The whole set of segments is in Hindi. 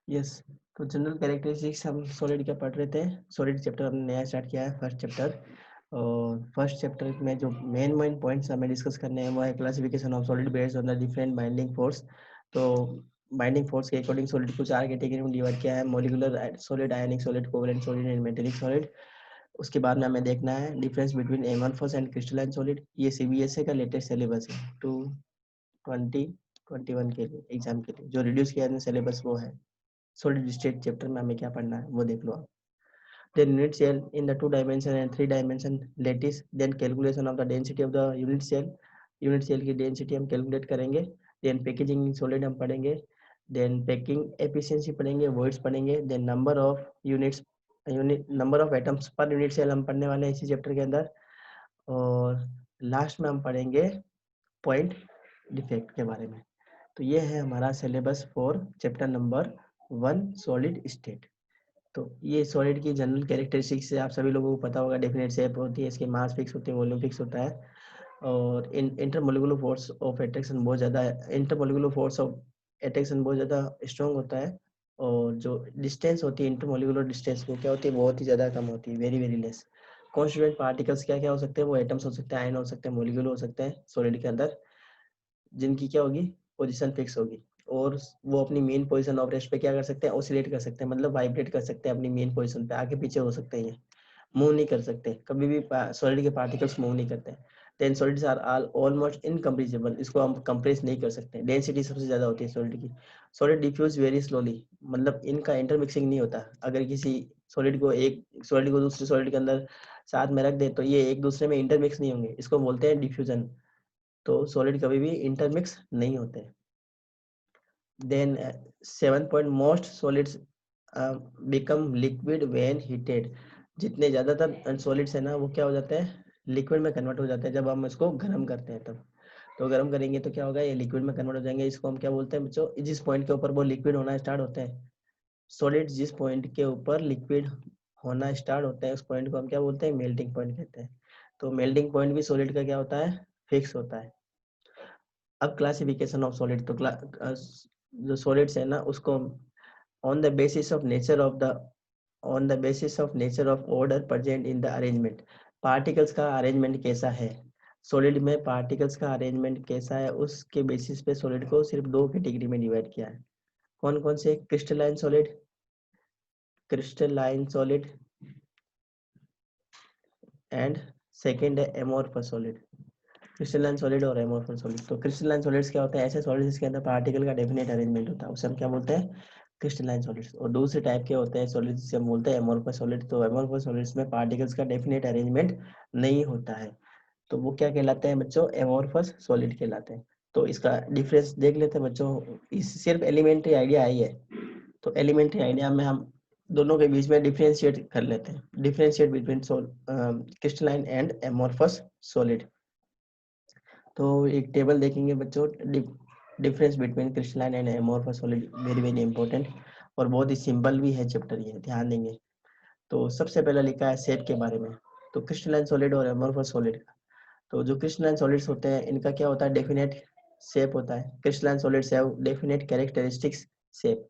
यस। तो जनरल कैरेक्टरिस्टिक्स हम सॉलिड क्या पढ़ रहे थे। सॉलिड चैप्टर हमने नया स्टार्ट किया है, फर्स्ट चैप्टर। और फर्स्ट चैप्टर में जो मेन पॉइंट्स हमें डिस्कस करने हैं वो है classification of solid based on the different binding force. तो बाइंडिंग फोर्स के अकॉर्डिंग सॉलिड को 4 कैटेगरी में डिवाइड किया है, molecular solid, ionic solid, covalent solid and metallic solid. उसके बाद में हमें देखना है difference between amorphous and crystalline solid. ये सीबीएसई का लेटेस्ट सिलेबस है 2021 के लिए, एग्जाम के लिए जो रिड्यूस किया है सिलेबस वो है। सॉलिड स्टेट चैप्टर में हमें क्या पढ़ना है वो देख लो आप। Then unit cell in the 2 dimension and 3 dimension lattice, then calculation of the density of the unit cell, unit cell की density हम calculate करेंगे। then packaging in solid हम पढ़ेंगे। then packing efficiency पढ़ेंगे, voids पढ़ेंगे। then number of units, number of atoms per unit cell हम पढ़ने वाले हैं इसी चैप्टर के अंदर। और लास्ट में हम पढ़ेंगे पॉइंट डिफेक्ट के बारे में। तो ये है हमारा syllabus for chapter number 1 solid state. तो ये सॉलिड की जनरल कैरेक्टरिस्टिक्स से आप सभी लोगों को पता होगा। डेफिनेट शेप होती है, इसके मास फिक्स होते हैं, वॉल्यूम फिक्स होता है। और इंटरमोलिकुलर फोर्स ऑफ अट्रैक्शन बहुत ज़्यादा है, इंटरमोलिकुलर फोर्स ऑफ अट्रैक्शन बहुत ज़्यादा स्ट्रॉन्ग होता है। और जो डिस्टेंस होती है इंटरमोलिकुलर डिस्टेंस वो क्या होती है, बहुत ही ज़्यादा कम होती है, very very less. Constituent particles क्या क्या हो सकते हैं, वो एटम्स हो सकते हैं, आयन हो सकते हैं, मोलिक्यूल हो सकते हैं सॉलिड के अंदर, जिनकी क्या होगी, पोजीशन फिक्स होगी। और वो अपनी मेन पोजीशन ऑफ रेस्ट पे क्या कर सकते हैं, ऑसिलेट कर सकते हैं, मतलब वाइब्रेट कर सकते हैं अपनी मेन पोजीशन पे, आगे पीछे हो सकते हैं, ये मूव नहीं कर सकते कभी भी। सॉलिड के पार्टिकल्स मूव नहीं करते। Then solids are almost incompressible, इसको हम कंप्रेस नहीं कर सकते। डेंसिटी सबसे ज्यादा होती है सॉलिड की। सॉलिड डिफ्यूज वेरी स्लोली, मतलब इनका इंटरमिक्सिंग नहीं होता। अगर किसी सॉलिड को दूसरे सॉलिड के अंदर साथ में रख दे तो ये एक दूसरे में इंटरमिक्स नहीं होंगे, इसको बोलते हैं डिफ्यूजन। तो सॉलिड कभी भी इंटरमिक्स नहीं होते। Then 7 point most solids become liquid when heated. जितने ज्यादातर सॉलिड्स है ना वो क्या हो जाते हैं, लिक्विड में कन्वर्ट हो जाते हैं जब हम इसको गर्म करते हैं तब। तो गर्म करेंगे तो क्या होगा, ये लिक्विड में कन्वर्ट हो जाएंगे। इसको हम क्या बोलते हैं बच्चों, जिस पॉइंट के ऊपर वो लिक्विड होना स्टार्ट होते हैं, सॉलिड्स जिस पॉइंट के ऊपर लिक्विड होना स्टार्ट होते हैं उस पॉइंट को हम क्या बोलते हैं, मेल्टिंग पॉइंट कहते हैं। तो मेल्टिंग पॉइंट भी सॉलिड का क्या होता है, फिक्स होता है। अब क्लासिफिकेशन ऑफ सॉलिड, तो जो सॉलिड्स है ना उसको on the basis of nature of the on the basis of nature of order present in the arrangement. Particles का अरेंजमेंट कैसा है, सॉलिड में पार्टिकल्स का अरेंजमेंट कैसा है, उसके बेसिस पे सॉलिड को सिर्फ 2 कैटेगरी में डिवाइड किया है। कौन कौन से, crystalline solid, crystalline solid and second है एमोर्फस सॉलिड। क्रिस्टलाइन सॉलिड और एमोर्फस सॉलिड। तो क्रिस्टलाइन सॉलिड्स क्या होते हैं, ऐसे सॉलिड्स जिसके अंदर पार्टिकल का डेफिनेट अरेंजमेंट होता है, उसे हम क्या बोलते हैं, क्रिस्टलाइन सॉलिड्स। और दूसरे टाइप के होते हैं सॉलिड्स जिसे हम बोलते हैं एमोर्फस सॉलिड। तो एमोर्फस सॉलिड्स में पार्टिकल्स का डेफिनेट अरेंजमेंट नहीं होता है, तो वो क्या कहलाते हैं बच्चों, एमोर्फस सॉलिड कहलाते हैं। तो इसका डिफरेंस देख लेते हैं बच्चों, इस सिर्फ एलिमेंट्री आइडिया आई है। तो एलिमेंट्री आइडिया में हम दोनों के बीच में डिफरेंशिएट कर लेते हैं, differentiate between crystalline and amorphous solid. तो एक टेबल देखेंगे बच्चों, difference between crystalline and amorphous solid, very very important. और बहुत ही सिंपल भी है चैप्टर, ये ध्यान देंगे। तो सबसे पहला लिखा है शेप के बारे में। तो क्रिस्टलाइन सॉलिड और एमोर्फस सॉलिड का, तो जो क्रिस्टलाइन सॉलिड्स होते हैं इनका क्या होता है, डेफिनेट शेप होता है। Crystalline solids have definite characteristics shape.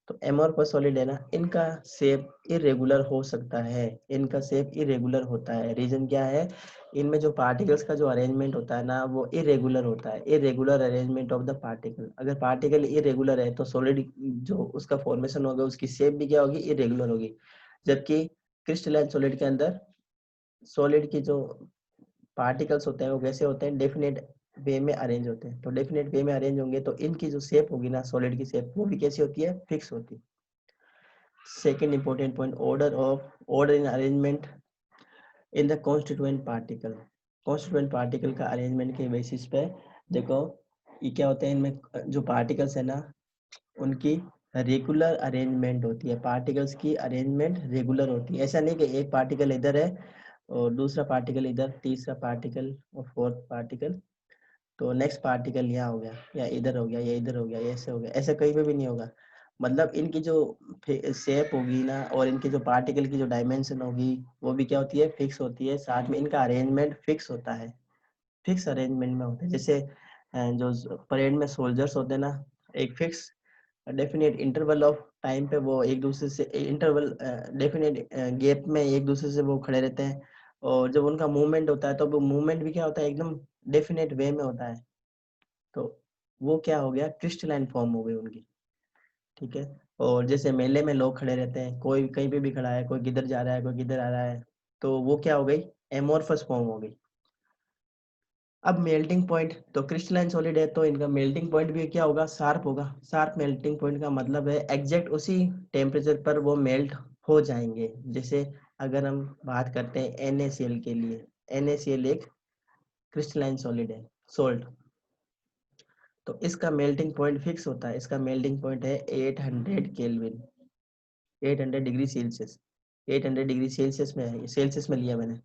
तो एमोर्फस सॉलिड है ना, इनका शेप इरेगुलर हो सकता है, इनका शेप इरेगुलर होता है। रीजन क्या है, इनमें जो पार्टिकल्स का जो अरेंजमेंट होता है ना वो इरेगुलर होता है, irregular arrangement of the particle. अगर पार्टिकल इरेगुलर है तो सॉलिड जो उसका फॉर्मेशन होगा उसकी शेप भी क्या होगी, इरेगुलर होगी। जबकि क्रिस्टलाइन सॉलिड के अंदर सॉलिड की जो पार्टिकल्स होते हैं वो कैसे होते हैं, डेफिनेट वे में अरेंज होते हैं। तो डेफिनेट वे में अरेंज होंगे तो इनकी जो शेप होगी ना सॉलिड की शेप, वो भी कैसी होती है, फिक्स होती है। Second important point, order in arrangement in the constituent particle. Constituent particle का अरेंजमेंट के बेसिस पे देखो ये क्या होते हैं, इनमें जो पार्टिकल्स है ना उनकी रेगुलर अरेंजमेंट होती है। पार्टिकल्स की अरेंजमेंट रेगुलर होती है, ऐसा नहीं कि एक पार्टिकल इधर है और दूसरा पार्टिकल इधर, तीसरा पार्टिकल और फोर्थ पार्टिकल, तो नेक्स्ट पार्टिकल यहाँ हो गया या इधर हो गया या इधर हो गया या ऐसे हो गया, ऐसे कहीं पे भी नहीं होगा। मतलब इनकी जो शेप होगी ना और इनकी जो पार्टिकल की जो डायमेंशन होगी वो भी क्या होती है, फिक्स होती है। साथ में इनका अरेंजमेंट फिक्स होता है, फिक्स अरेंजमेंट में होता है। जैसे जो परेड में सोल्जर्स होते हैं ना, एक fix definite interval of time पे वो एक दूसरे से इंटरवल डेफिनेट गैप में एक दूसरे से वो खड़े रहते हैं, और जब उनका मूवमेंट होता है तो वो मूवमेंट भी क्या होता है, एकदम डेफिनेट वे में होता है। तो वो क्या हो गया, क्रिस्टलाइन फॉर्म हो गई उनकी। ठीक है। और जैसे मेले में लोग खड़े रहते हैं, कोई कहीं पे भी खड़ा है, कोई किधर जा रहा है, कोई किधर आ रहा है, तो वो क्या हो गई, एमोर्फस फॉर्म हो गई। अब मेल्टिंग पॉइंट, तो क्रिस्टलाइन सॉलिड है तो इनका मेल्टिंग पॉइंट भी क्या होगा, शार्प होगा। शार्प मेल्टिंग पॉइंट का मतलब है एग्जैक्ट उसी टेम्परेचर पर वो मेल्ट हो जाएंगे। जैसे अगर हम बात करते हैं NaCl के लिए, NaCl एक क्रिस्टलाइन सॉलिड है, सोल्ट। तो इसका मेल्टिंग पॉइंट फिक्स होता है, इसका मेल्टिंग पॉइंट है 800 kelvin, 800 degree Celsius. 800 degree Celsius में है, सेल्सियस में लिया मैंने।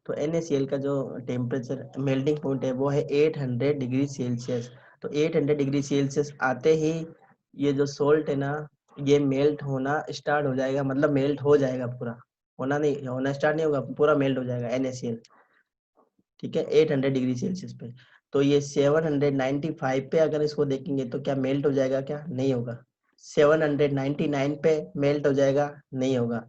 तो NaCl का जो टेम्परेचर मेल्टिंग पॉइंट है वो है 800 डिग्री सेल्सियस। तो 800 डिग्री सेल्सियस आते ही ये जो सोल्ट है ना, ये मेल्ट होना स्टार्ट हो जाएगा, मतलब मेल्ट हो जाएगा पूरा, होना नहीं, होना स्टार्ट नहीं होगा, पूरा मेल्ट हो जाएगा NaCl। ठीक है, 800 डिग्री सेल्सियस पे। तो ये 795 पे अगर इसको देखेंगे तो क्या मेल्ट हो जाएगा, क्या नहीं होगा। 799 पे मेल्ट हो जाएगा, नहीं होगा।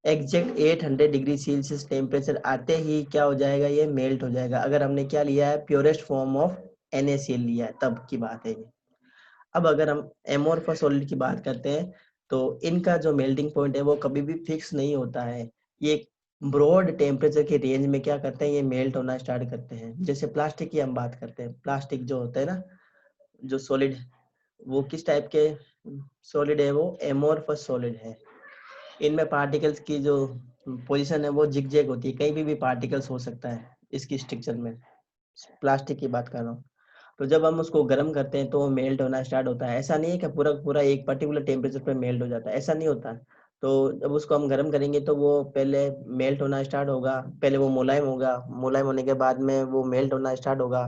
एग्जैक्ट 800 डिग्री सेल्सियस टेम्परेचर आते ही क्या हो जाएगा, ये मेल्ट हो जाएगा। अगर हमने क्या लिया है, प्योरेस्ट फॉर्म ऑफ NaCl लिया है, तब की बात है ये। अब अगर हम एमोर्फस सॉलिड की बात करते हैं, तो इनका जो मेल्टिंग पॉइंट है वो कभी भी फिक्स नहीं होता है। ये ब्रॉड टेम्परेचर के रेंज में क्या करते हैं, ये मेल्ट होना स्टार्ट करते हैं। जैसे प्लास्टिक की हम बात करते हैं, प्लास्टिक जो होता है ना, जो सॉलिड, वो किस टाइप के सॉलिड है, वो एमोर्फस सॉलिड है। इनमें पार्टिकल्स की जो पोजीशन है वो जिग होती है, कहीं भी पार्टिकल्स हो सकता है इसकी स्ट्रक्चर में। प्लास्टिक की बात कर रहा हूँ। तो जब हम उसको गर्म करते हैं तो वो मेल्ट होना स्टार्ट होता है। ऐसा नहीं है कि पूरा पूरा एक पर्टिकुलर टेम्परेचर पे मेल्ट हो जाता है, ऐसा नहीं होता। तो जब उसको हम गर्म करेंगे तो वो पहले मेल्ट होना स्टार्ट होगा, पहले वो मुलायम होगा, मुलायम होने के बाद में वो मेल्ट होना स्टार्ट होगा।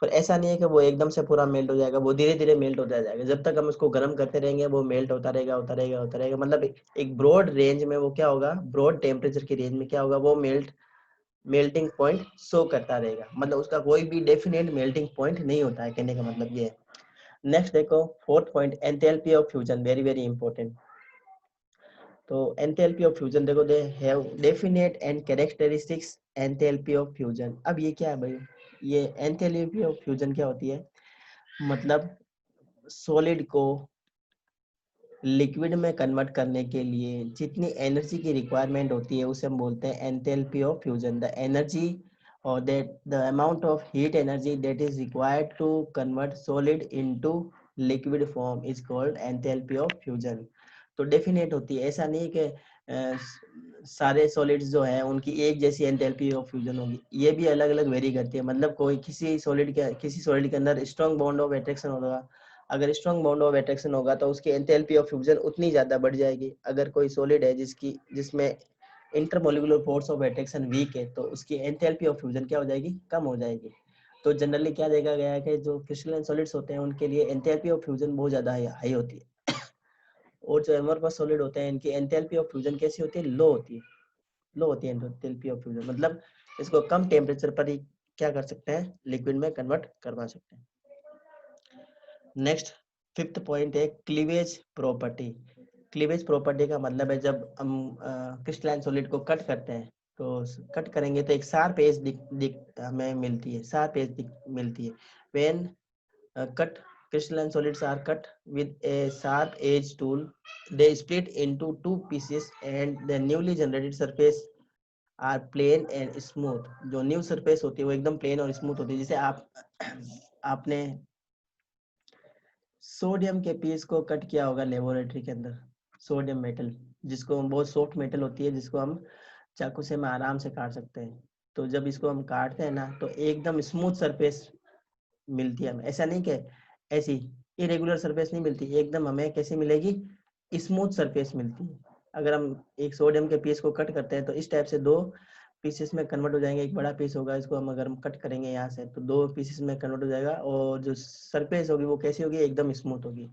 पर ऐसा नहीं है कि वो एकदम से पूरा मेल्ट हो जाएगा, वो धीरे धीरे मेल्ट होता जाएगा। जब तक हम उसको गर्म करते रहेंगे वो मेल्ट होता रहेगा, होता रहेगा, होता रहेगा। मतलब एक ब्रॉड रेंज में वो क्या होगा, ब्रॉड टेम्परेचर की रेंज में क्या होगा, वो मेल्टिंग पॉइंट शो करता रहेगा। मतलब उसका कोई भी डेफिनेट मेल्टिंग पॉइंट नहीं होता है, कहने का मतलब ये है। नेक्स्ट देखो, fourth point, enthalpy of fusion, very very important. तो एंथैल्पी ऑफ फ्यूजन देखो, they have definite and characteristics enthalpy of fusion. अब ये क्या है भाई, ये एंथैल्पी ऑफ फ्यूजन क्या होती है, मतलब सॉलिड को लिक्विड में कन्वर्ट करने के लिए जितनी एनर्जी की रिक्वायरमेंट होती है उसे हम बोलते हैं enthalpy of fusion. The energy और that the amount of heat energy that is required to convert solid into liquid form is called enthalpy of fusion. तो डेफिनेट होती है, ऐसा नहीं कि सारे सॉलिड्स जो है उनकी एक जैसी एंथैल्पी ऑफ फ्यूजन होगी, ये भी अलग अलग वेरी करती है। मतलब कोई किसी सॉलिड के अंदर स्ट्रॉन्ग बॉन्ड ऑफ अट्रैक्शन होगा, अगर स्ट्रॉन्ग बॉन्ड ऑफ अट्रैक्शन होगा तो उसकी एंथैल्पी ऑफ फ्यूजन उतनी ज्यादा बढ़ जाएगी। अगर कोई सॉलिड है जिसमें intermolecular force of attraction weak है तो उसकी एंथैल्पी ऑफ फ्यूजन क्या हो जाएगी, कम हो जाएगी। तो जनरली क्या देखा गया है कि जो क्रिस्टलाइन सॉलिड्स होते हैं उनके लिए एंथैल्पी ऑफ फ्यूजन बहुत ज्यादा हाई होती है, और जो एमोर्फस सॉलिड होते हैं इनकी एंथैल्पी ऑफ फ्यूजन कैसी होती है, लो होती है। लो होती है एंथैल्पी ऑफ फ्यूजन, मतलब इसको कम टेम्परेचर पर ही क्या कर सकते हैं, लिक्विड में कन्वर्ट करवा सकते हैं। नेक्स्ट फिफ्थ पॉइंट है क्लीवेज प्रॉपर्टी। क्लीवेज प्रॉपर्टी का मतलब है जब हम क्रिस्टलाइन सॉलिड को कट करते हैं तो कट करेंगे तो एक शार्प एज दिख दिख हमें मिलती है, शार्प एज मिलती है। When cut crystalline solids are cut with a sharp edge tool, they split into two pieces and the newly generated surface are plain and smooth। जो न्यू सरफेस होती है वो एकदम प्लेन और स्मूथ होती है। जैसे आपने सोडियम के पीस को कट किया होगा लेबोरेटरी के अंदर, सोडियम मेटल, जिसको हम बहुत सॉफ्ट मेटल होती है, जिसको हम चाकू से हम आराम से काट सकते हैं। तो जब इसको हम काटते हैं ना तो एकदम स्मूथ सरफेस मिलती है हमें। ऐसा नहीं कि ऐसी इरेगुलर सरफेस नहीं मिलती, एकदम हमें कैसी मिलेगी, स्मूथ सरफेस मिलती है। अगर हम एक सोडियम के पीस को कट करते हैं तो इस टाइप से दो पीसेस में कन्वर्ट हो जाएंगे। एक बड़ा पीस होगा, इसको हम अगर हम कट करेंगे यहाँ से तो दो पीसेस में कन्वर्ट हो जाएगा, और जो सरफेस होगी वो कैसी होगी, एकदम स्मूथ होगी।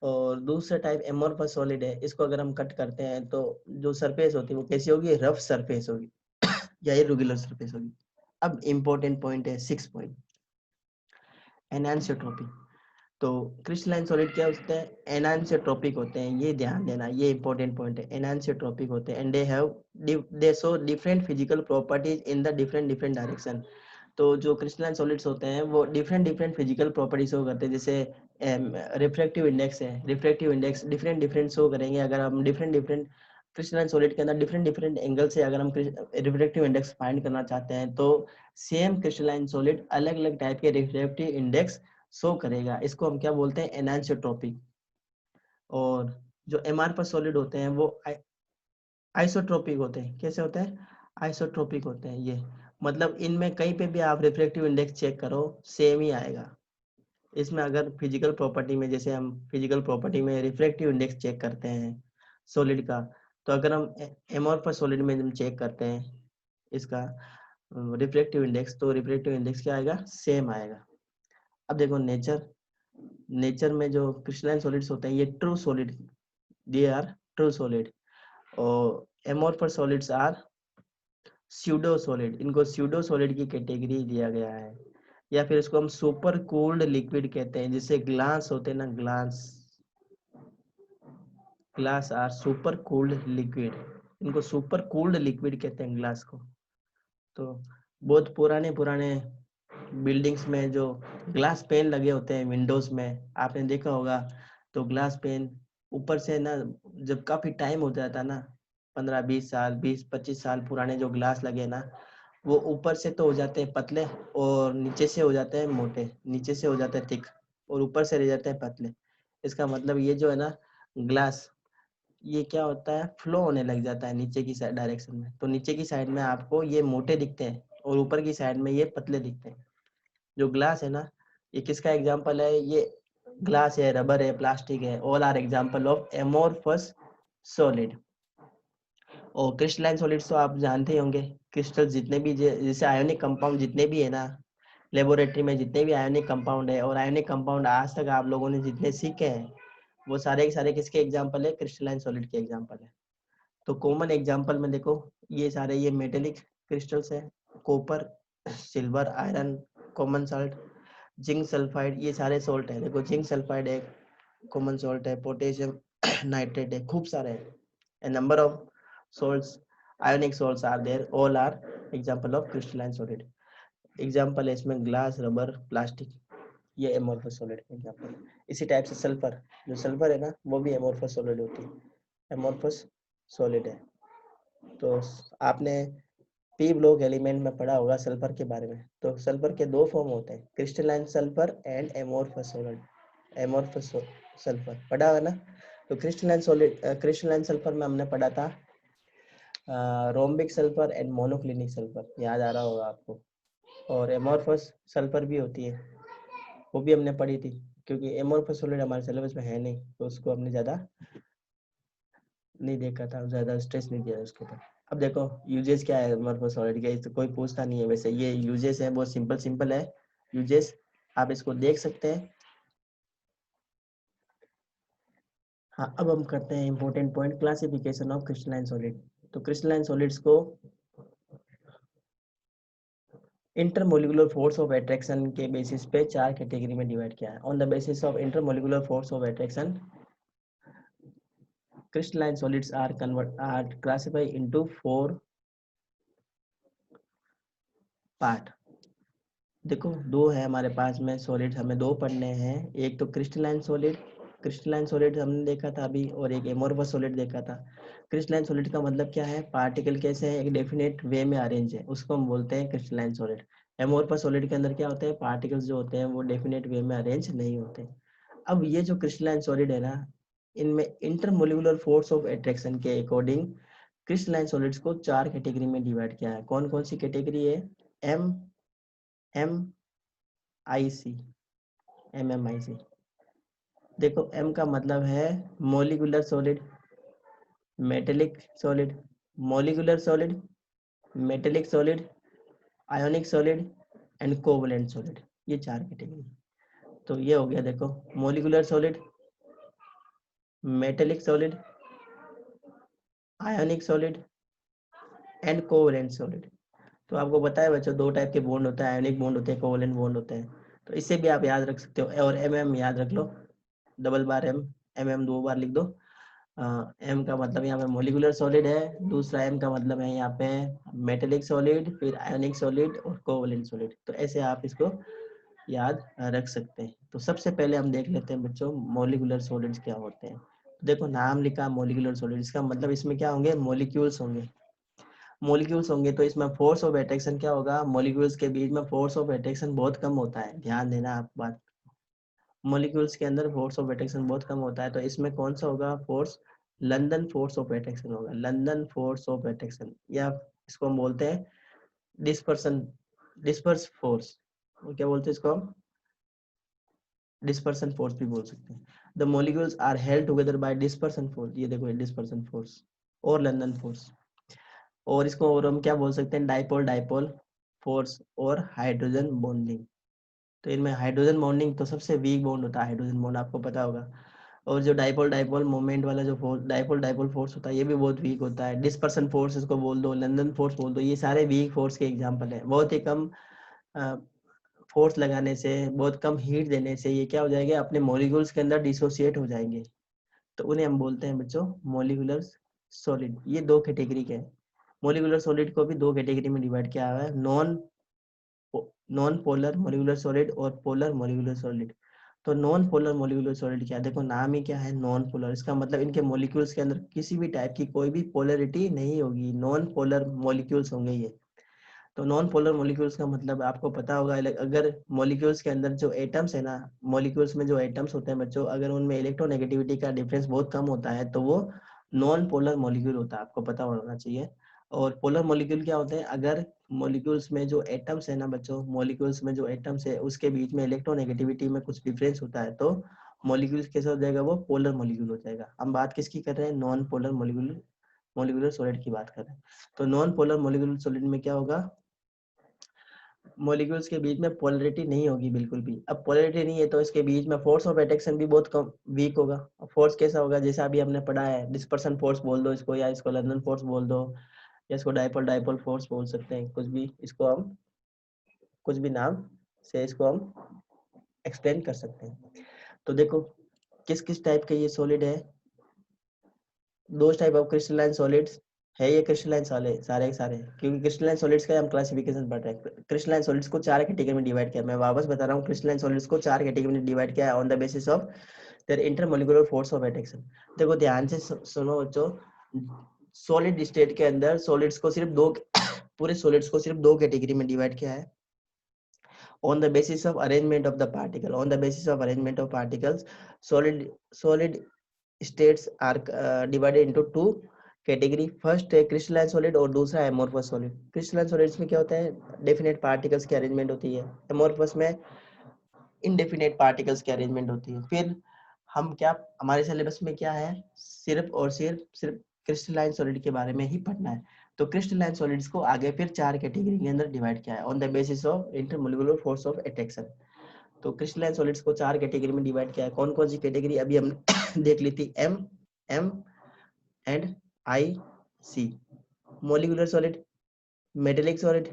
और दूसरा टाइप एमोर्फस सॉलिड है, इसको अगर हम कट करते हैं तो जो सरफेस होती है वो कैसी होगी, रफ सरफेस होगी या इरेगुलर सरफेस होगी। अब इम्पोर्टेंट पॉइंट है, 6 पॉइंट, एनएंसियोट्रॉपी। तो क्रिस्टलाइन सॉलिड क्या होते हैं, एनान्सियोट्रोपिक होते हैं, ये ध्यान देना, ये इंपॉर्टेंट पॉइंट है, एनान्सियोट्रोपिक होते हैं and they show different physical properties in the different direction. तो जो क्रिस्टलाइन सॉलिड्स होते हैं वो डिफरेंट फिजिकल प्रॉपर्टीज शो करते हैं, जैसे रिफ्रैक्टिव इंडेक्स है, रिफ्रैक्टिव इंडेक्स डिफरेंट शो करेंगे। अगर हम डिफरेंट क्रिस्टलाइन सॉलिड के अंदर डिफरेंट एंगल से अगर हम रिफ्रैक्टिव इंडेक्स फाइंड करना चाहते हैं तो सेम क्रिस्टलाइन सॉलिड अलग अलग टाइप के रिफ्रैक्टिव इंडेक्स शो करेगा। इसको हम क्या बोलते हैं, एनान्सियोट्रोपिक। और जो एमआर पर सॉलिड होते हैं वो आइसोट्रोपिक होते हैं। कैसे होते हैं, आइसोट्रोपिक होते हैं। ये मतलब इनमें कहीं पे भी आप रिफ्रैक्टिव इंडेक्स चेक करो सेम ही आएगा। इसमें अगर फिजिकल प्रॉपर्टी में, जैसे हम फिजिकल प्रॉपर्टी में रिफ्रैक्टिव इंडेक्स चेक करते हैं सॉलिड का, तो अगर हम एमोर्फस सॉलिड में हम चेक करते हैं इसका रिफ्रैक्टिव इंडेक्स, तो रिफ्रैक्टिव इंडेक्स क्या आएगा, सेम आएगा। अब देखो नेचर में जो क्रिस्टलाइन सॉलिड्स होते हैं ये true solid, they are true solid. और amorphous solids are pseudo solid, इनको स्यूडो सॉलिड की कैटेगरी दिया गया है। या फिर इसको हम सुपर कूल्ड लिक्विड कहते हैं, जैसे ग्लास होते हैं ना, glass are super cooled liquid, इनको सुपर कूल्ड लिक्विड कहते हैं ग्लास को। तो बहुत पुराने बिल्डिंग्स में जो ग्लास पेन लगे होते हैं विंडोज में, आपने देखा होगा। तो ग्लास पेन ऊपर से ना, जब काफी टाइम हो जाता है ना, 15-20 साल 20-25 साल पुराने जो ग्लास लगे ना, वो ऊपर से तो हो जाते हैं पतले और नीचे से हो जाते हैं मोटे, नीचे से हो जाते हैं थिक और ऊपर से रह जाते हैं पतले। इसका मतलब ये जो है ना ग्लास, ये क्या होता है, फ्लो होने लग जाता है नीचे की साइड डायरेक्शन में। तो नीचे की साइड में आपको ये मोटे दिखते हैं और ऊपर की साइड में ये पतले दिखते हैं। जो ग्लास है ना, ये किसका एग्जाम्पल है, ये ग्लास है, रबर है, प्लास्टिक है, all are example of amorphous solid. और क्रिस्टलाइन सॉलिड्स तो आप जानते ही होंगे, क्रिस्टल जितने भी जैसे आयोनिक कंपाउंड जितने भी है ना, लेबोरेटरी में जितने भी आयोनिक कंपाउंड है, और आयोनिक कंपाउंड आज तक आप लोगों ने जितने सीखे हैं वो सारे के सारे किसके एग्जाम्पल है, क्रिस्टलाइन सॉलिड के एग्जाम्पल है। तो कॉमन एग्जाम्पल में देखो, ये सारे ये मेटेलिक क्रिस्टल्स है, copper, silver, iron, common salt, zinc sulphide, ये सारे सॉल्ट है। देखो जिंक सल्फाइड है, कॉमन सॉल्ट है, पोटेशियम नाइट्रेट है, खूब सारे हैं। A number of salts, ionic salts are there, all are example of crystalline solid। Example है इसमें ग्लास, रबर, प्लास्टिक, ये एमोर्फस सॉलिड एग्जाम्पल है। इसी टाइप से सल्फर, जो सल्फर है ना वो भी एमोर्फस सॉलिड होती है, एमोर्फस सॉलिड है। तो आपने पी ब्लॉक एलिमेंट में पढ़ा होगा सल्फर के बारे में। तो सल्फर के दो फॉर्म होते हैं, crystalline sulphur and amorphous solid, amorphous sulphur पढ़ा है ना। तो क्रिस्टलाइन सॉलिड, क्रिस्टलाइन सल्फर में हमने पढ़ा था rhombic sulphur and monoclinic sulphur, याद आ रहा होगा आपको। और एमोर्फस सल्फर भी होती है, वो भी हमने पढ़ी थी, क्योंकि एमोर्फस सॉलिड हमारे सिलेबस में है नहीं तो उसको हमने ज़्यादा नहीं देखा था, ज़्यादा स्ट्रेस नहीं दिया उसके ऊपर। अब देखो यूजेस क्या है एमोर्फस सॉलिड का, इससे कोई पूछता नहीं है वैसे। ये यूजेस है, बहुत सिंपल है यूजेस, आप इसको देख सकते हैं। हाँ, अब हम करते हैं important point, classification of crystalline solid. तो क्रिस्टलाइन सॉलिड्स को इंटरमोलिकुलर फोर्स ऑफ अट्रैक्शन के बेसिस पे 4 कैटेगरी में डिवाइड किया है। On the basis of intermolecular force of attraction, crystalline solids are classified into 4 part. देखो दो है हमारे पास में सॉलिड, हमें दो पढ़ने हैं। एक तो क्रिस्टलाइन सॉलिड, क्रिस्टलाइन सॉलिड हमने देखा था अभी, और एक एमोर्फस सॉलिड देखा था। क्रिस्टलाइन सॉलिड का मतलब क्या है, पार्टिकल कैसे है, एक डेफिनेट वे में अरेंज है, उसको हम बोलते हैं क्रिस्टलाइन सॉलिड। एमोर्फस सॉलिड के अंदर क्या होता है, पार्टिकल्स जो होते हैं वो डेफिनेट वे में अरेंज नहीं होते। अब ये जो क्रिस्टलाइन सॉलिड है ना, इनमें इंटरमोलिकुलर फोर्स ऑफ अट्रैक्शन के अकॉर्डिंग क्रिस्टलाइन सॉलिड्स को 4 कैटेगरी में डिवाइड किया है। कौन कौन सी कैटेगरी है, एम एम आई सी, MMIC। देखो M का मतलब है molecular solid, metallic solid, molecular solid, metallic solid, ionic solid and covalent solid, ये 4 कैटेगरी। तो ये हो गया देखो, molecular solid, metallic solid, ionic solid and covalent solid. तो आपको पता है बच्चों, दो टाइप के बॉन्ड होता है, आयोनिक बॉन्ड होते हैं, कोवलेंट बॉन्ड होते हैं। तो इससे भी आप याद रख सकते हो। और एम याद रख लो, डबल बार एम 2 बार लिख दो। एम का मतलब यहाँ पे मोलिकुलर सॉलिड है, दूसरा एम का मतलब है यहाँ पे मेटेलिक सॉलिड, फिर आयोनिक सॉलिड और कोवलेंट सॉलिड। तो ऐसे आप इसको याद रख सकते हैं। तो सबसे पहले हम देख लेते हैं बच्चों मोलिकुलर सॉलिड्स क्या होते हैं। देखो नाम लिखा मोलिकुलर सॉलिड, इसका मतलब इसमें क्या होंगे, मोलिक्यूल्स होंगे। मोलिक्यूल्स होंगे तो इसमें फोर्स ऑफ अट्रैक्शन क्या होगा, मोलिक्यूल्स के बीच में फोर्स ऑफ अट्रैक्शन बहुत कम होता है, ध्यान देना आप बात। मोलिक्यूल्स के अंदर फोर्स ऑफ अट्रैक्शन बहुत कम होता है, तो इसमें कौन सा होगा force, London force of attraction होगा, लंदन फोर्स ऑफ अट्रैक्शन, या इसको हम बोलते हैं डिस्पर्सन, डिस्पर्स फोर्स, क्या बोलते हैं इसको हम, डिस्पर्सन फोर्स भी बोल सकते हैं। The molecules are held together by dispersion force, ये देखो डिस्पर्सन फोर्स और लंदन फोर्स। और इसको और हम क्या बोल सकते हैं, डाइपोल डाइपोल फोर्स और हाइड्रोजन बॉन्डिंग। तो इनमें हाइड्रोजन बॉन्डिंग तो सबसे वीक बॉन्ड होता है, हाइड्रोजन बॉन्ड आपको पता होगा। और जो डाइपोल डाइपोल मोमेंट वाला जो फोर्स, डाइपोल डाइपोल फोर्स होता है, ये भी बहुत वीक होता है। डिस्पर्सन फोर्स इसको बोल दो, लंदन फोर्स बोल दो, ये सारे वीक फोर्स के एग्जांपल है। बहुत ही कम फोर्स लगाने से, बहुत कम हीट देने से ये क्या हो जाएगा, अपने मॉलिक्यूल्स के अंदर डिसोसिएट हो जाएंगे। तो उन्हें हम बोलते हैं बच्चों मॉलिक्यूलर सॉलिड। ये दो कैटेगरी के हैं। मॉलिक्यूलर सॉलिड को भी दो कैटेगरी में डिवाइड किया हुआ है, नॉन पोलर मॉलिक्यूलर सॉलिड और पोलर मॉलिक्यूलर सॉलिड। तो नॉन पोलर मॉलिक्यूलर सॉलिड क्या है, देखो नाम ही क्या है, नॉन पोलर। इसका मतलब इनके मॉलिक्यूल्स के अंदर किसी भी टाइप की कोई भी पोलरिटी नहीं होगी, नॉन पोलर मॉलिक्यूल्स होंगे ये। तो नॉन पोलर मॉलिक्यूल्स का मतलब आपको पता होगा, अगर मॉलिक्यूल्स के अंदर जो एटम्स है ना, मॉलिक्यूल्स में जो एटम्स होते हैं बच्चों, अगर उनमें इलेक्ट्रोनेगेटिविटी का डिफरेंस बहुत कम होता है तो वो नॉन पोलर मॉलिक्यूल होता है, आपको पता होना चाहिए। और पोलर मॉलिक्यूल क्या होते हैं, अगर मॉलिक्यूल्स में जो एटम्स है ना बच्चों, मॉलिक्यूल्स में जो एटम्स है उसके बीच में इलेक्ट्रोनेगेटिविटी में कुछ डिफरेंस होता है तो मॉलिक्यूल्स कैसा हो जाएगा, वो पोलर मॉलिक्यूल हो जाएगा। हम बात किसकी कर रहे हैं, non polar molecule, molecular solid की बात कर रहे हैं। तो नॉन पोलर मॉलिक्यूलर सॉलिड में क्या होगा, मॉलिक्यूल्स के बीच में पोलरिटी नहीं होगी बिल्कुल भी। अब पोलरिटी नहीं है तो इसके बीच में फोर्स ऑफ अट्रैक्शन भी बहुत कम वीक होगा। फोर्स कैसा होगा, जैसा अभी हमने पढ़ा है, डिस्पर्सन फोर्स बोल दो इसको, या इसको लंदन फोर्स बोल दो, या इसको डाइपोल डाइपोल फोर्स बोल सकते हैं, कुछ भी इसको हम, कुछ भी नाम से इसको हम एक्सप्लेन कर सकते हैं। तो देखो किस किस टाइप के ये सॉलिड है, दो टाइप ऑफ क्रिस्टलाइन सॉलिड्स है ये, क्रिस्टलाइन सारे के सारे, क्योंकि क्रिस्टलाइन सॉलिड्स का हम क्लासिफिकेशन पढ़ रहे हैं। क्रिस्टलाइन सॉलिड्स को चार कैटेगरी में डिवाइड किया, मैं वापस बता रहा हूँ, क्रिस्टलाइन सॉलिड्स को चार कैटेगरी में डिवाइड किया on the basis of their intermolecular force of attraction. देखो ध्यान से सुनो बच्चों, सॉलिड स्टेट के अंदर सॉलिड्स को सिर्फ दो पूरे सॉलिड्स को सिर्फ दो कैटेगरी में डिवाइड किया है on the basis of arrangement of the particle, on the basis of arrangement of particles, solid states are divided into two category. First है क्रिस्टलाइन सॉलिड और दूसरा है एमोर्फस सॉलिड। क्रिस्टलाइन सॉलिड्स में क्या होता है, डेफिनेट पार्टिकल्स की अरेंजमेंट होती है, एमोर्फस में इनडेफिनेट पार्टिकल्स की अरेंजमेंट होती है। फिर हम क्या, हमारे सिलेबस में क्या है, सिर्फ क्रिस्टलाइन सॉलिड के बारे में ही पढ़ना है। तो क्रिस्टलाइन सॉलिड्स को आगे फिर चार कैटेगरी के अंदर डिवाइड किया है on the basis of intermolecular force of attraction. तो क्रिस्टलाइन सॉलिड्स को चार कैटेगरी में डिवाइड किया है। कौन कौन सी कैटेगरी अभी हम देख ली थी, M M and I C, molecular solid, metallic solid,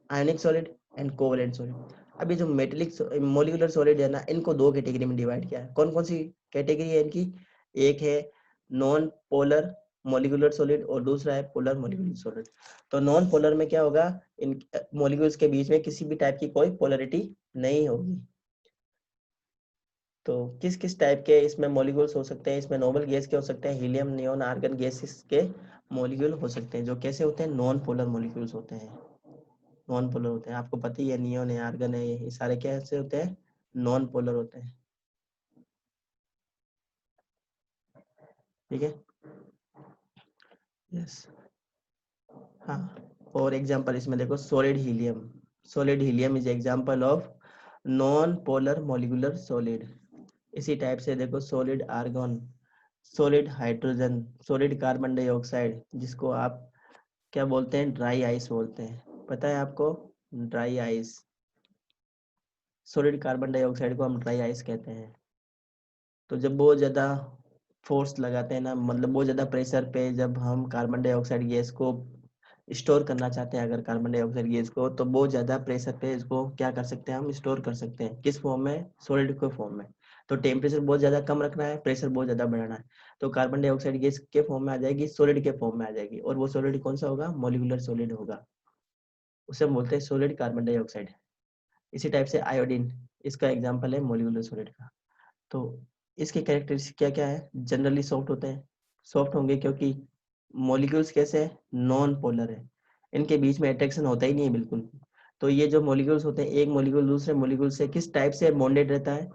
ionic solid and covalent solid. अभी जो मेटेलिक मोलिकुलर सॉलिड है ना, इनको दो कैटेगरी में डिवाइड किया है। कौन कौन सी कैटेगरी है इनकी, एक है नॉन पोलर मोलिकुलर सॉलिड और दूसरा है पोलर मोलिकुलर सॉलिड। तो नॉन पोलर में क्या होगा, इन मोलिक्यूल्स के बीच में किसी भी टाइप की कोई पोलरिटी नहीं होगी। तो किस किस टाइप के इसमें मॉलिक्यूल्स हो सकते हैं, इसमें नोबल गैस के हो सकते हैं, हीलियम नियोन आर्गन गैसेस के मॉलिक्यूल हो सकते हैं, जो कैसे होते हैं, नॉन पोलर मॉलिक्यूल्स होते हैं, नॉन पोलर होते हैं। आपको पता ही है, नियोन है, आर्गन है, ये सारे कैसे होते हैं, नॉन पोलर होते हैं। ठीक है, यस, हाँ। और एग्जांपल इसमें देखो, solid helium, solid helium is example of non polar molecular solid. इसी टाइप से देखो, solid argon, solid hydrogen, solid carbon dioxide, जिसको आप क्या बोलते हैं, ड्राई आइस बोलते हैं, पता है आपको, dry ice, solid carbon dioxide को हम ड्राई आइस कहते हैं। तो जब बहुत ज़्यादा फोर्स लगाते हैं ना, मतलब बहुत ज़्यादा प्रेशर पे जब हम कार्बन डाइऑक्साइड गैस को स्टोर करना चाहते हैं अगर कार्बन डाइऑक्साइड गैस को, तो बहुत ज़्यादा प्रेशर पे इसको क्या कर सकते हैं, हम स्टोर कर सकते हैं। किस फॉर्म में? सॉलिड के फॉर्म में। तो टेम्परेचर बहुत ज़्यादा कम रखना है, प्रेशर बहुत ज़्यादा बढ़ाना है, तो कार्बन डाइऑक्साइड गैस के फॉर्म में आ जाएगी, सॉलिड के फॉर्म में आ जाएगी। और वो सॉलिड कौन सा होगा? मॉलिक्यूलर सॉलिड होगा, उसे बोलते हैं सॉलिड कार्बन डाइऑक्साइड। इसी टाइप से आयोडीन, इसका एग्जाम्पल है मॉलिक्यूलर सॉलिड का। तो इसके कैरेक्टरिस्टिक क्या क्या है? जनरली सॉफ्ट होते हैं, सॉफ्ट होंगे क्योंकि मॉलिक्यूल्स कैसे है? नॉन पोलर है, इनके बीच में अट्रैक्शन होता ही नहीं है बिल्कुल। तो ये जो मॉलिक्यूल्स होते हैं, एक मॉलिक्यूल दूसरे मॉलिक्यूल से किस टाइप से बॉन्डेड रहता है?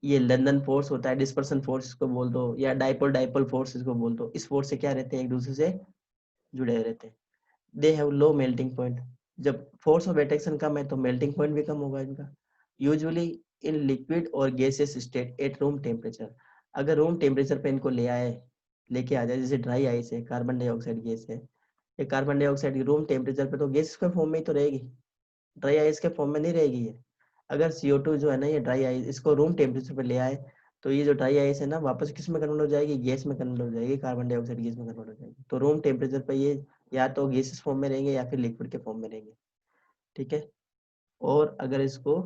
ये लंदन फोर्स होता है, डिस्पर्सन फोर्स इसको बोल दो, या डाइपोल डाइपोल फोर्स इसको बोल दो। इस फोर्स से क्या रहते हैं? एक दूसरे से जुड़े रहते हैं। They have low melting point, जब फोर्स ऑफ अट्रैक्शन कम है तो मेल्टिंग पॉइंट भी कम होगा इनका। यूजुअली इन लिक्विड और gases state at room temperature, अगर रूम टेम्परेचर पे इनको लेके आ जाए, जैसे ड्राई आइस है, कार्बन डाइऑक्साइड गैस है, ये कार्बन डाइऑक्साइड रूम टेम्परेचर पे तो गैस के फॉर्म में ही तो रहेगी, ड्राई आइस के फॉर्म में नहीं रहेगी ये। अगर CO2 जो है ना, ये ड्राई आइस, इसको रूम टेम्परेचर पे ले आए, तो ये जो ड्राई आइस है ना, वापस किस में कन्वर्ट हो जाएगी? गैस में कन्वर्ट हो जाएगी, कार्बन डाइऑक्साइड गैस में कन्वर्ट हो जाएगी। तो रूम टेम्परेचर पे ये या तो गैसेस फॉर्म में रहेंगे या फिर लिक्विड के फॉर्म में रहेंगे, ठीक है। और अगर इसको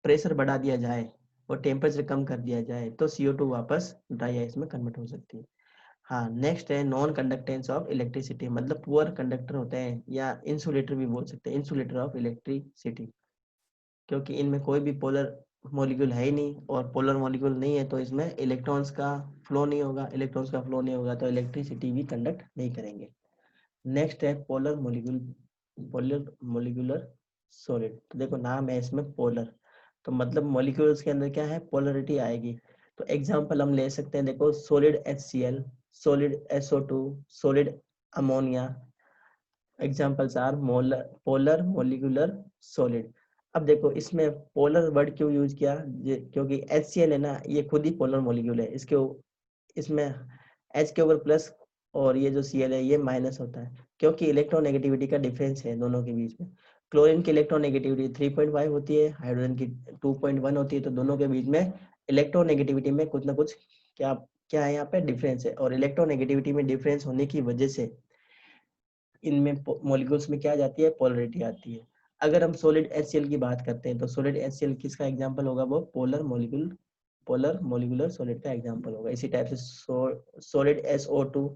प्रेशर बढ़ा दिया जाए और टेम्परेचर कम कर दिया जाए तो CO2 वापस ड्राई आइस में कन्वर्ट हो सकती है। हाँ, नेक्स्ट है नॉन कंडक्टेंस ऑफ इलेक्ट्रिसिटी, मतलब पुअर कंडक्टर होते हैं, या इंसुलेटर भी बोल सकते हैं, इंसुलेटर ऑफ इलेक्ट्रिसिटी, क्योंकि इनमें कोई भी पोलर मॉलिक्यूल है ही नहीं, और पोलर मॉलिक्यूल नहीं है तो इसमें इलेक्ट्रॉन्स का फ्लो नहीं होगा, इलेक्ट्रॉन्स का फ्लो नहीं होगा तो इलेक्ट्रिसिटी भी कंडक्ट नहीं करेंगे। नेक्स्ट है polar molecule, polar molecular solid. तो देखो नाम है इसमें पोलर, तो मतलब मॉलिक्यूल्स के अंदर क्या है? पोलरिटी आएगी। तो एग्जांपल हम ले सकते हैं, देखो solid HCl, solid SO2, solid ammonia, examples are polar molecular solid. अब देखो इसमें पोलर वर्ड क्यों यूज किया? क्योंकि HCl है ना, ये खुद ही पोलर मॉलिक्यूल है, इसमें H के ऊपर प्लस और ये जो Cl है ये माइनस होता है, क्योंकि इलेक्ट्रोनेगेटिविटी का डिफरेंस है दोनों के बीच में। क्लोरीन की इलेक्ट्रोनेगेटिविटी 3.5 होती है, हाइड्रोजन की 2.1 होती है, तो दोनों के बीच में इलेक्ट्रोनेगेटिविटी में कुछ ना कुछ क्या क्या है यहाँ पे? डिफरेंस है। और इलेक्ट्रोनेगेटिविटी में डिफरेंस होने की वजह से इनमें मॉलिक्यूल्स में क्या आ जाती है? पोलरिटी आती है। अगर हम सॉलिड HCl की बात करते हैं तो सॉलिड HCl किसका एग्जांपल होगा? वो पोलर मॉलिक्यूलर सॉलिड का एग्जांपल होगा। इसी टाइप से सॉलिड SO2,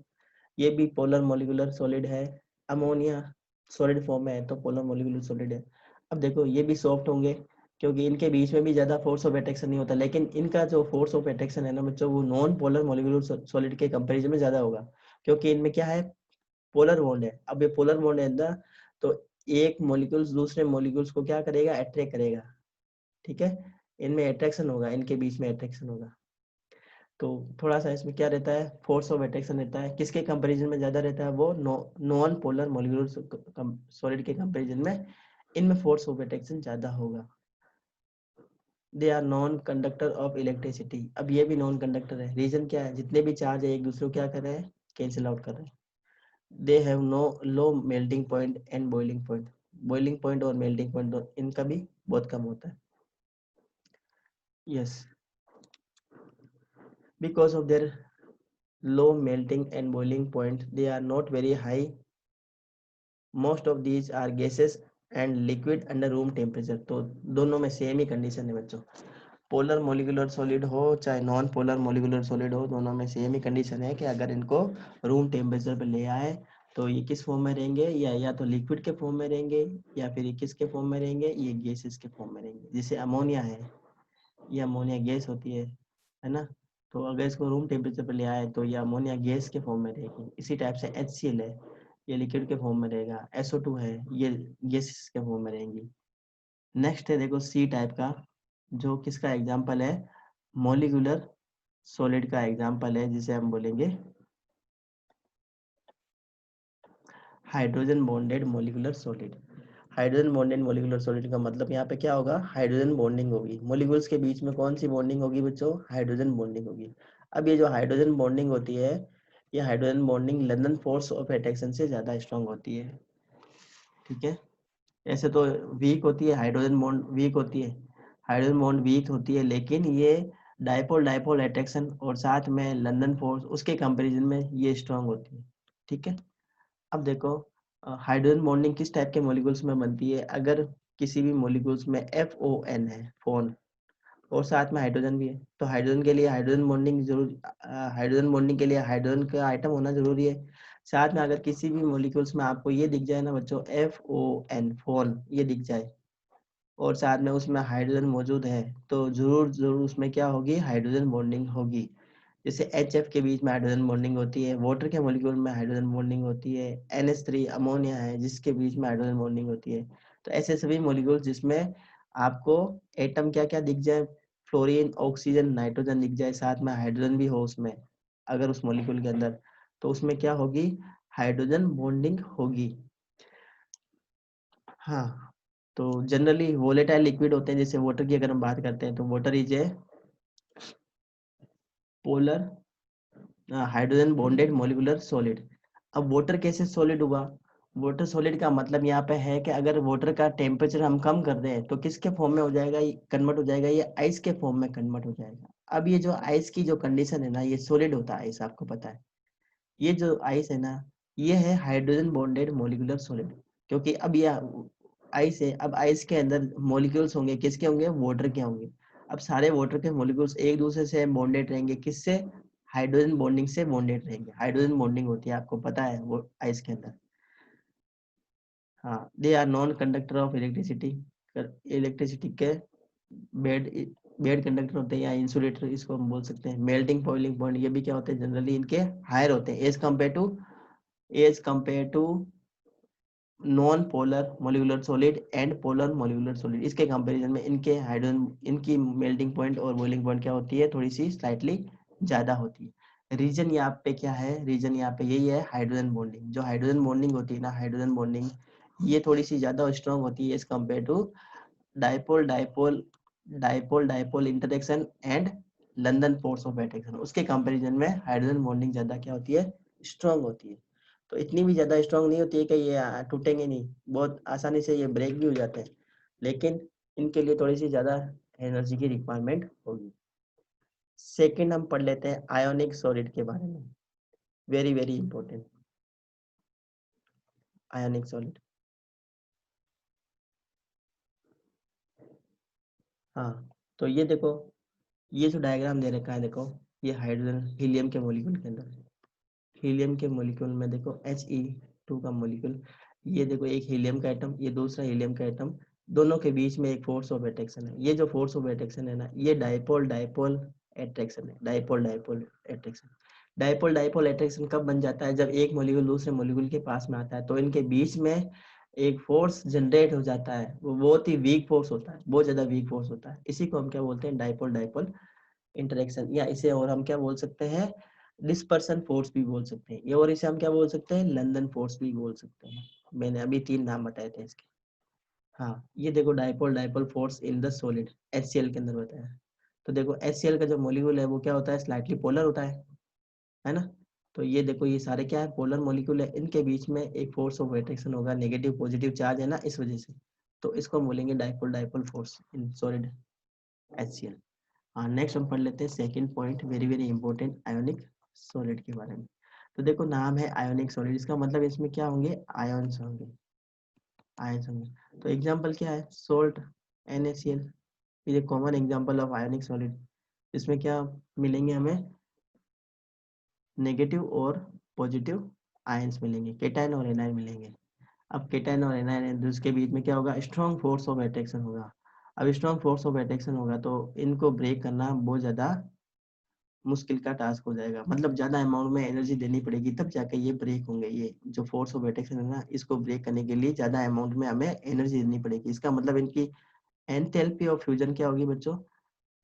ये भी पोलर मॉलिक्यूलर सॉलिड है। अमोनिया सॉलिड फॉर्म में है तो पोलर मॉलिक्यूलर सॉलिड है। अब देखो ये भी सॉफ्ट होंगे क्योंकि इनके बीच में भी ज्यादा फोर्स ऑफ अट्रैक्शन नहीं होता, लेकिन इनका जो फोर्स ऑफ अट्रैक्शन है ना बच्चों, वो नॉन पोलर मॉलिक्यूलर सॉलिड के कंपैरिजन में ज्यादा होगा, क्योंकि इनमें क्या है? पोलर बॉन्ड है। अब ये पोलर बॉन्ड है ना, तो एक मॉलिक्यूल्स दूसरे मॉलिक्यूल्स को क्या करेगा? अट्रैक्ट करेगा, ठीक है। इनमें अट्रैक्शन होगा, इनके बीच में अट्रैक्शन होगा। तो थोड़ा सा इसमें क्या रहता है? फोर्स ऑफ अट्रैक्शन रहता है, किसके कंपैरिजन में ज्यादा रहता है? वो नॉन पोलर मॉलिक्यूलर सॉलिड के कंपैरिजन में इनमें फोर्स ऑफ अट्रैक्शन ज्यादा होगा। They are non conductor of electricity, अब ये भी नॉन कंडक्टर है। रीजन क्या है? जितने भी चार्ज है एक दूसरे को क्या कर रहे हैं? कैंसिल आउट कर रहे हैं। They have no low melting point and boiling point, boiling point और मेल्टिंग पॉइंट इनका भी बहुत कम होता है। Yes, because of their low melting and boiling point, they are not very high. Most of these are gases and liquid under room temperature। तो दोनों में सेम ही कंडीशन है बच्चों, पोलर मॉलिक्यूलर सॉलिड हो चाहे नॉन पोलर मॉलिक्यूलर सॉलिड हो, दोनों में सेम ही कंडीशन है कि अगर इनको रूम टेम्परेचर पे ले आए तो ये किस फॉर्म में रहेंगे? या तो लिक्विड के फॉर्म में रहेंगे, या फिर ये किसके फॉर्म में रहेंगे? ये गैसेस के फॉर्म में रहेंगे। जैसे अमोनिया है, ये अमोनिया गैस होती है ना, तो अगर इसको रूम टेम्परेचर पर ले आए तो ये अमोनिया गैस के फॉर्म में रहेगी। इसी टाइप से HCl है, ये लिक्विड के फॉर्म में रहेगा। SO2 है, ये गैसेस के फॉर्म में रहेंगी। नेक्स्ट है देखो C टाइप का, जो किसका एग्जाम्पल है? मॉलिक्यूलर सॉलिड का एग्जाम्पल है, जिसे हम बोलेंगे hydrogen bonded molecular solid. Hydrogen bonded molecular solid का मतलब यहाँ पे क्या होगा? हाइड्रोजन बॉन्डिंग होगी। मॉलिक्यूल्स के बीच में कौन सी बॉन्डिंग होगी बच्चों? हाइड्रोजन बॉन्डिंग होगी। अब ये जो हाइड्रोजन बॉन्डिंग होती है, ये hydrogen bonding London force of attraction से ज्यादा स्ट्रांग होती है, ठीक है। ऐसे तो वीक होती है, हाइड्रोजन बॉन्ड वीक होती है, हाइड्रोजन बॉन्ड वीक होती है, लेकिन ये डाइपोल डाइपोल अट्रैक्शन और साथ में लंदन फोर्स उसके कंपैरिजन में ये स्ट्रांग होती है, ठीक है। अब देखो हाइड्रोजन बॉन्डिंग किस टाइप के मॉलिक्यूल्स में बनती है? अगर किसी भी मॉलिक्यूल्स में FON है, फोन, और साथ में हाइड्रोजन भी है, तो हाइड्रोजन के लिए हाइड्रोजन बॉन्डिंग जरूर, हाइड्रोजन बॉन्डिंग के लिए हाइड्रोजन का आइटम होना जरूरी है। साथ में अगर किसी भी मॉलिक्यूल्स में आपको ये दिख जाए ना बच्चों, FON, फोन, ये दिख जाए और साथ में उसमें हाइड्रोजन मौजूद है, तो जरूर जरूर उसमें क्या होगी? हाइड्रोजन बॉन्डिंग होगी। जैसे HF के बीच में हाइड्रोजन बॉन्डिंग होती है, वाटर के मॉलिक्यूल में हाइड्रोजन बॉन्डिंग होती है, NH3 अमोनिया है जिसके बीच में हाइड्रोजन बॉन्डिंग होती है। तो ऐसे सभी मॉलिक्यूल जिसमें आपको एटम क्या क्या दिख जाए, फ्लोरीन, ऑक्सीजन, नाइट्रोजन दिख जाए, साथ में हाइड्रोजन भी हो उसमें, अगर उस मॉलिक्यूल के अंदर, तो उसमें क्या होगी? हाइड्रोजन बॉन्डिंग होगी। हाँ, तो जनरली वोलेटाइल लिक्विड होते हैं, जैसे वाटर की अगर हम बात करते हैं तो water is a polar hydrogen bonded molecular solid. अब वाटर कैसे सॉलिड हुआ? वाटर सॉलिड का मतलब यहाँ पे है कि अगर वाटर का टेम्परेचर हम कम कर दें तो किसके फॉर्म में हो जाएगा? ये कन्वर्ट हो जाएगा, ये आइस के फॉर्म में कन्वर्ट हो जाएगा। अब ये जो आइस की जो कंडीशन है ना, ये सॉलिड होता है आइस, आपको पता है। ये जो आइस है ना, ये है हाइड्रोजन बॉन्डेड मॉलिक्यूलर सॉलिड, क्योंकि अब ये आइस है। अब आइस के अंदर मॉलिक्यूल्स होंगे, किसके होंगे? वाटर के होंगे। अब सारे वाटर के मॉलिक्यूल्स एक दूसरे से बॉन्डेड रहेंगे, किससे? हाइड्रोजन बॉन्डिंग से बॉन्डेड रहेंगे। हाइड्रोजन बॉन्डिंग होती है, आपको पता है, वो आइस के अंदर। हाँ, they are non conductor of electricity. Electricity के बेड बेड कंडक्टर होते हैं या इंसुलेटर, इसको हम बोल सकते हैं। मेल्टिंग बॉइलिंग पॉइंट, ये भी क्या होते हैं? जनरली इनके हायर होते हैं as compare to non polar molecular solid and polar molecular solid. इसके कंपैरिजन में इनके हाइड्रोजन, इनकी मेल्टिंग पॉइंट और बॉइलिंग पॉइंट क्या होती है? थोड़ी सी स्लाइटली ज्यादा होती है। रीजन यहाँ पे क्या है? रीजन यहाँ पे यही है, हाइड्रोजन बॉन्डिंग। जो हाइड्रोजन बॉन्डिंग होती है ना, हाइड्रोजन बॉन्डिंग, ये थोड़ी सी ज्यादा स्ट्रांग होती है as compare to dipole dipole dipole dipole interaction and London force of attraction. उसके कंपैरिजन में हाइड्रोजन बॉन्डिंग ज्यादा क्या होती है? स्ट्रांग होती है। तो इतनी भी ज्यादा स्ट्रांग नहीं होती है कि ये टूटेंगे नहीं, बहुत आसानी से ये ब्रेक भी हो जाते हैं, लेकिन इनके लिए थोड़ी सी ज्यादा एनर्जी की रिक्वायरमेंट होगी। सेकंड हम पढ़ लेते हैं आयोनिक सॉलिड के बारे में, very very important. Ionic solid, हाँ, तो ये देखो, ये जो डायग्राम दे रखा है, देखो, ये हाइड्रोजन हीलियम के मॉलिक्यूल के अंदर, हीलियम के मॉलिक्यूल में देखो He2 का मॉलिक्यूल, ये देखो एक हीलियम का एटम, ये दूसरा हीलियम का एटम, दोनों के बीच में एक फोर्स ऑफ अट्रैक्शन है। ये जो फोर्स ऑफ अट्रैक्शन है ना, ये डाइपोल डाइपोल अट्रैक्शन है। Dipole dipole attraction, dipole dipole attraction कब बन जाता है? जब एक मॉलिक्यूल दूसरे मॉलिक्यूल के पास में आता है, तो इनके बीच में एक फोर्स जनरेट हो जाता है। वो बहुत ही वीक फोर्स होता है, बहुत ज्यादा वीक फोर्स होता है। इसी को हम क्या बोलते हैं? डाइपोल डाइपोल इंटरेक्शन, या इसे और हम क्या बोल सकते हैं? डिस्पर्सन फोर्स भी बोल सकते हैं ये, और इसे हम क्या बोल सकते हैं? लंदन फोर्स भी बोल सकते हैं। मैंने अभी 3 नाम बताए थे इसके। हाँ, ये देखो dipole dipole force in the solid, HCl के अंदर बताया। तो देखो HCl का जो मॉलिक्यूल है वो क्या होता है? स्लाइटली पोलर होता है ना? तो ये देखो, ये सारे क्या है? पोलर मॉलिक्यूल है। इनके बीच में एक फोर्स ऑफ अट्रैक्शन होगा, नेगेटिव पॉजिटिव चार्ज है ना, इस वजह से। तो इसको हम बोलेंगे dipole dipole force in solid, HCl। हाँ, नेक्स्ट हम पढ़ लेते हैं second point, very very important, ionic solid के बारे में। तो देखो, नाम है आयोनिक सॉलिड, इसका मतलब इसमें क्या होंगे? आयंस होंगे, आयंस होंगे। तो एग्जांपल क्या है? सोल्ट, NaCl, ये common example of ionic solid. इसमें क्या मिलेंगे हमें? नेगेटिव और पॉजिटिव आयंस मिलेंगे, केटायन और एनायन मिलेंगे। अब केटायन और एनायन है, तो इसके बीच में क्या होगा? स्ट्रॉन्ग फोर्स ऑफ अट्रैक्शन होगा। अब स्ट्रॉन्ग फोर्स ऑफ अट्रैक्शन होगा तो इनको ब्रेक करना बहुत ज्यादा मुश्किल का टास्क हो जाएगा, मतलब ज्यादा अमाउंट में एनर्जी देनी पड़ेगी, तब जाके ये ब्रेक होंगे। ये जो फोर्स ऑफ अट्रैक्शन है ना, इसको ब्रेक करने के लिए ज्यादा अमाउंट में हमें एनर्जी देनी पड़ेगी। इसका मतलब इनकी एंथैल्पी ऑफ फ्यूजन क्या होगी बच्चों?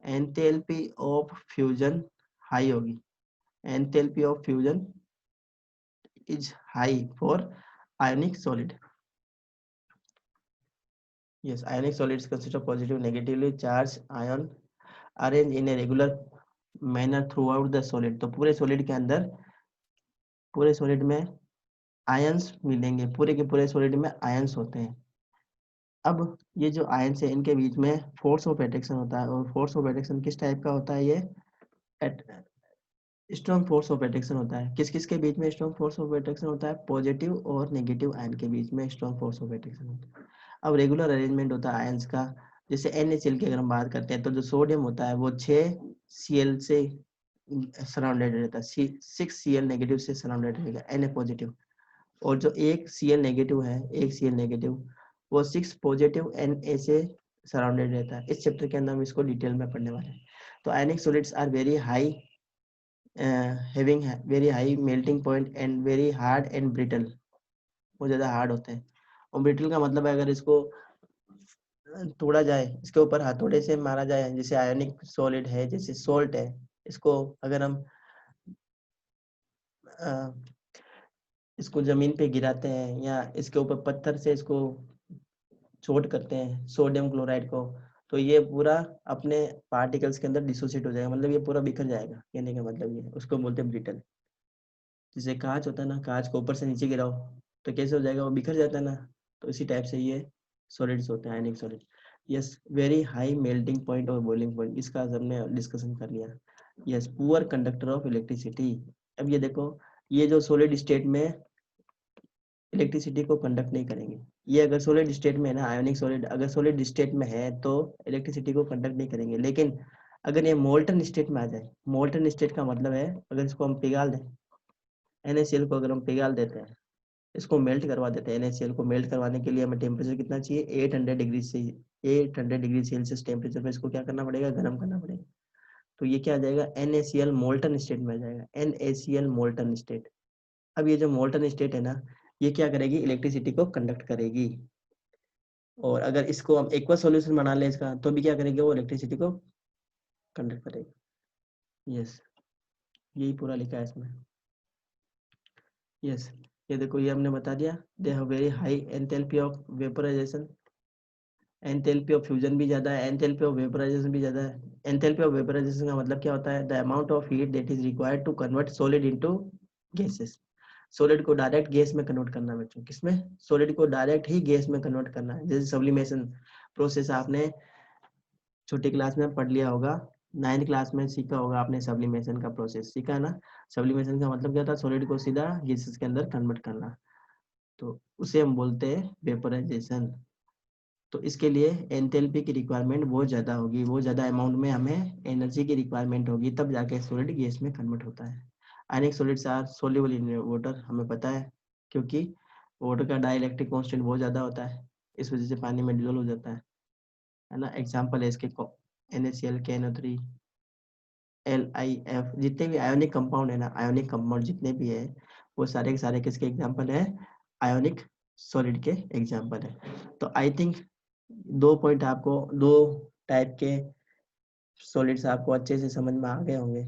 एंथैल्पी ऑफ फ्यूजन हाई होगी। Enthalpy of fusion is high for ionic solid. Yes, ionic solids consist of positive negatively charged ion arranged in a regular manner throughout the solid. तो पूरे solid के अंदर, पूरे solid में आयंस मिलेंगे, पूरे के पूरे सॉलिड में आयंस होते हैं। अब ये जो आयंस है, इनके बीच में फोर्स ऑफ अट्रैक्शन होता है, और फोर्स ऑफ अट्रैक्शन किस टाइप का होता है? ये स्ट्रॉन्ग फोर्स ऑफ अट्रैक्शन होता है किस किस के बीच में स्ट्रॉन्ग फोर्स ऑफ अट्रैक्शन होता है? पॉजिटिव और नेगेटिव आयन के बीच में स्ट्रॉन्ग फोर्स ऑफ अट्रैक्शन होता है। अब रेगुलर अरेंजमेंट होता है आयंस का, जैसे NaCl की अगर हम बात करते हैं तो जो सोडियम होता है वो 6Cl से सराउंडेड रहता है, 6Cl नेगेटिव से सराउंडेड रहेगा Na पॉजिटिव, और जो एक Cl नेगेटिव है, एक Cl नेगेटिव वो 6 पॉजिटिव Na से सराउंडेड रहता है। इस चैप्टर के अंदर हम इसको डिटेल में पढ़ने वाले हैं। तो ionic solids are very high having very high melting point and very hard and brittle, बहुत ज़्यादा हार्ड होते हैं। और ब्रिटल का मतलब है अगर इसको तोड़ा जाए, इसके ऊपर हथौड़े से मारा जाए, जैसे आयनिक सॉलिड है, जैसे सोल्ट है, इसको अगर हम इसको जमीन पे गिराते हैं या इसके ऊपर पत्थर से इसको चोट करते हैं सोडियम क्लोराइड को, तो ये पूरा अपने पार्टिकल्स के अंदर डिसोसिएट हो जाएगा, मतलब ये पूरा बिखर जाएगा, कहने का मतलब ये, उसको बोलते हैं ब्रिटल। जैसे कांच होता है ना, कांच को ऊपर से नीचे गिराओ तो कैसे हो जाएगा, वो बिखर जाता है ना, तो इसी टाइप से ये सॉलिड्स होते हैं, आयनिक solid. Yes, very high melting point और बॉइलिंग पॉइंट, इसका हमने डिस्कशन कर लिया। Yes, poor conductor of electricity. अब ये देखो, ये जो सॉलिड स्टेट में इलेक्ट्रिसिटी को कंडक्ट नहीं करेंगे, ये अगर सॉलिड स्टेट में है ना, आयोनिक सॉलिड अगर सॉलिड स्टेट में है तो इलेक्ट्रिसिटी को कंडक्ट नहीं करेंगे, लेकिन अगर ये मोल्टन स्टेट में आ जाए, मोल्टन स्टेट का मतलब है अगर इसको हम पिघाल दें, NaCl को अगर हम पिघाल देते हैं, इसको मेल्ट करवा देते हैं, NaCl को मेल्ट करवाने के लिए हमें टेम्परेचर कितना चाहिए, 800 डिग्री से 800 डिग्री सेल्सियस टेम्परेचर पे इसको क्या करना पड़ेगा, गर्म करना पड़ेगा। तो ये क्या आ जाएगा, NaCl मोल्टन स्टेट में आ जाएगा, NaCl मोल्टन स्टेट। अब ये जो मोल्टन स्टेट है ना, ये क्या करेगी, इलेक्ट्रिसिटी को कंडक्ट करेगी। और अगर इसको हम एक्वा सॉल्यूशन बना ले इसका, तो भी क्या करेगी, वो इलेक्ट्रिसिटी को कंडक्ट करेगी। यस, यही पूरा लिखा है इसमें। यस, ये देखो, ये हमने बता दिया, they have very high enthalpy of vaporisation, enthalpy of fusion भी ज्यादा है, एंथैल्पी ऑफ वेपोराइजेशन भी ज्यादा है। एंथैल्पी ऑफ वेपोराइजेशन का मतलब क्या होता है, the amount of heat that is required to convert solid into gases. Solid को डायरेक्ट गैस में कन्वर्ट करना है बच्चों, किसमें, सॉलिड को डायरेक्ट ही गैस में कन्वर्ट करना है। जैसे सब्लिमेशन प्रोसेस आपने छोटी क्लास में पढ़ लिया होगा, 9th क्लास में सीखा होगा आपने, सब्लिमेशन का प्रोसेस सीखा है ना। सब्लिमेशन का मतलब क्या था, सॉलिड को सीधा गैसेस के अंदर कन्वर्ट करना, तो उसे हम बोलते हैं वेपोराइजेशन। तो इसके लिए एंथैल्पी की रिक्वायरमेंट बहुत ज़्यादा होगी, बहुत ज़्यादा अमाउंट में हमें एनर्जी की रिक्वायरमेंट होगी, तब जाके सॉलिड गैस में कन्वर्ट होता है। Ionic solids are soluble in water, हमें पता है, क्योंकि वाटर का डाइलेक्ट्रिक कांस्टेंट बहुत ज़्यादा होता है, इस वजह से पानी में डिजोल्व हो जाता है ना। एग्जाम्पल है इसके NaCl, KNO3, LiF, जितने भी आयोनिक कंपाउंड है ना, आयोनिक कंपाउंड जितने भी है, वो सारे के सारे किसके एग्जाम्पल है, आयोनिक सॉलिड के एग्जाम्पल है। तो आई थिंक 2 पॉइंट आपको, 2 टाइप के सॉलिड्स आपको अच्छे से समझ में आ गए होंगे।